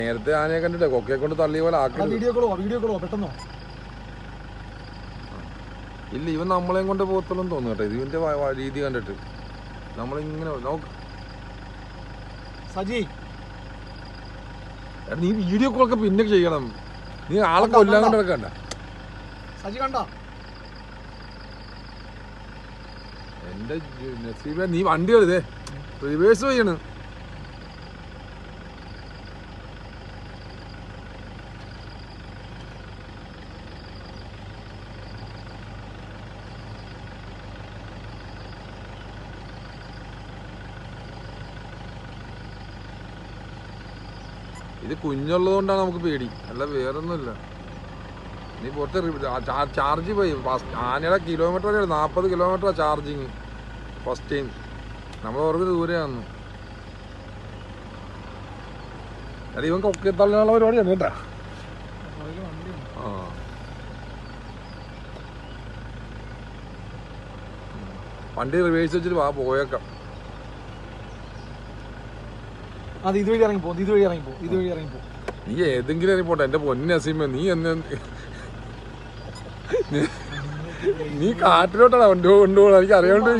നേരത്തെ ആനയെ കണ്ടിട്ടേ കൊക്കയെ കൊണ്ട് തള്ളിയ പോലെ ആക്കി. ഇല്ല, ഇവൻ നമ്മളെയും കൊണ്ട് പോകത്തുള്ളൂ തോന്നുന്നു കേട്ടോ. ഇതിന്റെ രീതി കണ്ടിട്ട് നമ്മളിങ്ങനെ നോക്ക്. നീ വീഡിയോ കോളൊക്കെ പിന്നെ ചെയ്യണം. നീ ആളെ കൊല്ലാൻ കൊണ്ട് കിടക്കണ്ട. എന്റെ നസീബ, നീ വണ്ടി എടുത്തേ റിവേഴ്സ് ചെയ്യണ്. ഇത് കുഞ്ഞുള്ളത് കൊണ്ടാണ് നമുക്ക് പേടി, അല്ല വേറൊന്നുമില്ല. നീ പുറത്ത് ചാർജ് പോയി. ആനയുടെ കിലോമീറ്റർ 40 കിലോമീറ്ററാണ് ചാർജിങ് ഫസ്റ്റ് ടൈം. നമ്മൾ ഓർമ്മ ദൂരെയാണെന്ന്. അത് ഇവൻ കൊക്കെ തള്ളിനുള്ള പരിപാടിയാണ് കേട്ടാ. ആ വണ്ടി റിവേഴ്സ് വെച്ചിട്ട് പോയേക്കാം. നീ ഏതെങ്കിലും ഇറങ്ങിപ്പോട്ടെ എന്റെ പൊന്നെ അസീമ. നീ എന്നെ നീ കാട്ടിലോട്ടാണ് കൊണ്ടുപോകണം. എനിക്ക് അറിയാണ്ട്